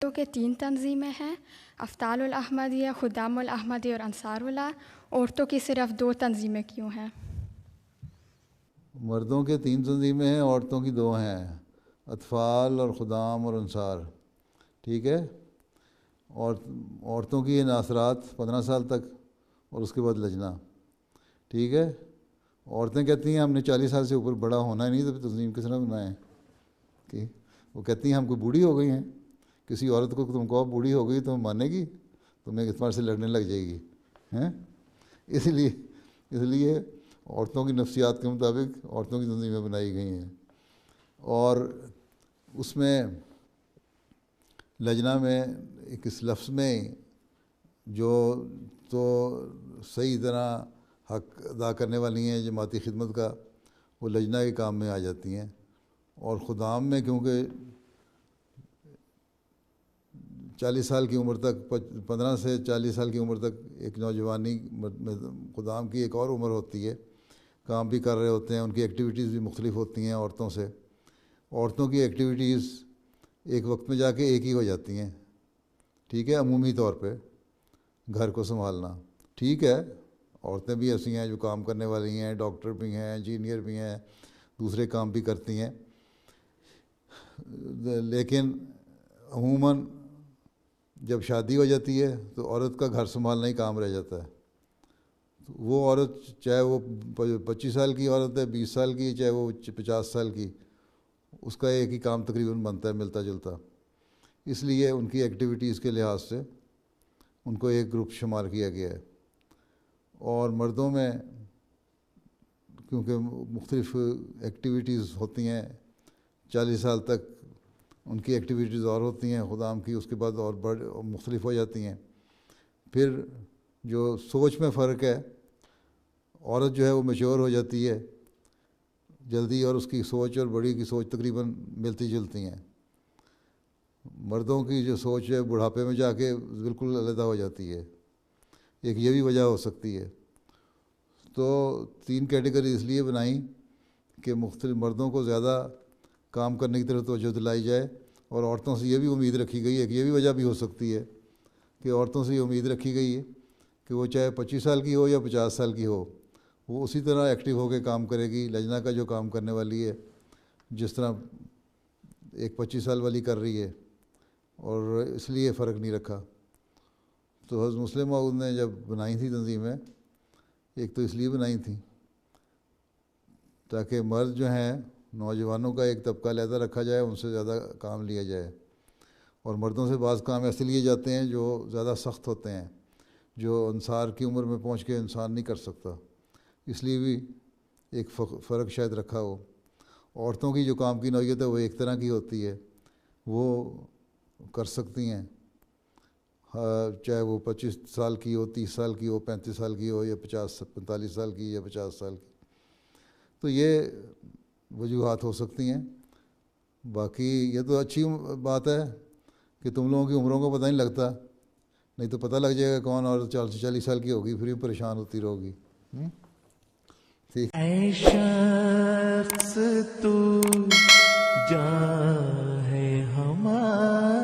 تو کہ 3 تنظیمیں ہیں، افطال الاحمدیہ، خدام الاحمدیہ اور انصار اللہ. عورتوں کی صرف 2 تنظیمیں کیوں ہیں؟ مردوں کے 3 تنظیمیں ہیں، عورتوں کی 2 ہیں، اطفال اور خدام اور انصار. ٹھیک ہے. اور عورتوں کی ناصرات 15 سال تک، اور اس کے بعد لجنہ. ٹھیک ہے. عورتیں کہتی ہیں ہم نے 40 سال سے اوپر بڑا ہونا ہی نہیں تو تنظیم کس طرح بنائیں. کہ وہ کہتی ہیں ہم کوئی بوڑھی ہو گئی ہیں. کسی عورت کو تم کہو بوڑھی ہو گئی تو مانے گی؟ تمہیں اعتبار سے لڑنے لگ جائے گی ہیں. اس لیے عورتوں کی نفسیات کے مطابق عورتوں کی تنظیمیں بنائی گئی ہیں. اور اس میں لجنہ میں ایک اس لفظ میں جو تو صحیح طرح حق ادا کرنے والی ہیں جماعتی خدمت کا، وہ لجنہ کے کام میں آ جاتی ہیں. اور خدام میں کیونکہ 40 سال کی عمر تک، 15 سے 40 سال کی عمر تک ایک نوجوانی خدام کی ایک اور عمر ہوتی ہے، کام بھی کر رہے ہوتے ہیں، ان کی ایکٹیویٹیز بھی مختلف ہوتی ہیں عورتوں سے. عورتوں کی ایکٹیویٹیز ایک وقت میں جا کے ایک ہی ہو جاتی ہیں. ٹھیک ہے. عمومی طور پہ گھر کو سنبھالنا. ٹھیک ہے. عورتیں بھی ایسی ہیں جو کام کرنے والی ہیں، ڈاکٹر بھی ہیں، انجینئر بھی ہیں، دوسرے کام بھی کرتی ہیں. لیکن عموماً جب شادی ہو جاتی ہے تو عورت کا گھر سنبھالنا ہی کام رہ جاتا ہے. تو وہ عورت چاہے وہ 25 سال کی عورت ہے، 20 سال کی، چاہے وہ 50 سال کی، اس کا ایک ہی کام تقریباً بنتا ہے ملتا جلتا. اس لیے ان کی ایکٹیویٹیز کے لحاظ سے ان کو ایک گروپ شمار کیا گیا ہے. اور مردوں میں کیونکہ مختلف ایکٹیویٹیز ہوتی ہیں، 40 سال تک ان کی ایکٹیویٹیز اور ہوتی ہیں خدام کی، اس کے بعد اور مختلف ہو جاتی ہیں. پھر جو سوچ میں فرق ہے، عورت جو ہے وہ میچور ہو جاتی ہے جلدی، اور اس کی سوچ اور بڑی کی سوچ تقریباً ملتی جلتی ہیں. مردوں کی جو سوچ ہے بڑھاپے میں جا کے بالکل علیحدہ ہو جاتی ہے. ایک یہ بھی وجہ ہو سکتی ہے. تو 3 کیٹیگری اس لیے بنائیں کہ مختلف مردوں کو زیادہ کام کرنے کی طرف توجہ دلائی جائے، اور عورتوں سے یہ بھی امید رکھی گئی ہے کہ یہ بھی وجہ بھی ہو سکتی ہے کہ عورتوں سے یہ امید رکھی گئی ہے کہ وہ چاہے 25 سال کی ہو یا 50 سال کی ہو، وہ اسی طرح ایکٹیو ہو کے کام کرے گی. لجنہ کا جو کام کرنے والی ہے جس طرح ایک 25 سال والی کر رہی ہے، اور اس لیے فرق نہیں رکھا. تو حضرت مسلم موعود نے جب بنائی تھی تنظیمیں، ایک تو اس لیے بنائی تھیں تاکہ مرد جو ہیں نوجوانوں کا ایک طبقہ علیحدہ رکھا جائے، ان سے زیادہ کام لیا جائے. اور مردوں سے بعض کام ایسے لیے جاتے ہیں جو زیادہ سخت ہوتے ہیں، جو انصار کی عمر میں پہنچ کے انسان نہیں کر سکتا. اس لیے بھی ایک فرق شاید رکھا ہو. عورتوں کی جو کام کی نوعیت ہے وہ ایک طرح کی ہوتی ہے، وہ کر سکتی ہیں، چاہے وہ 25 سال کی ہو، 30 سال کی ہو، 35 سال کی ہو، یا 45 سال کی، یا 50 سال کی. تو یہ وجوہات ہو سکتی ہیں. باقی یہ تو اچھی بات ہے کہ تم لوگوں کی عمروں کو پتہ نہیں لگتا، نہیں تو پتہ لگ جائے گا کون اور 40 سال کی ہوگی، پھر بھی پریشان ہوتی رہو گی. ٹھیک. اے شخص تو جان ہے ہمارا،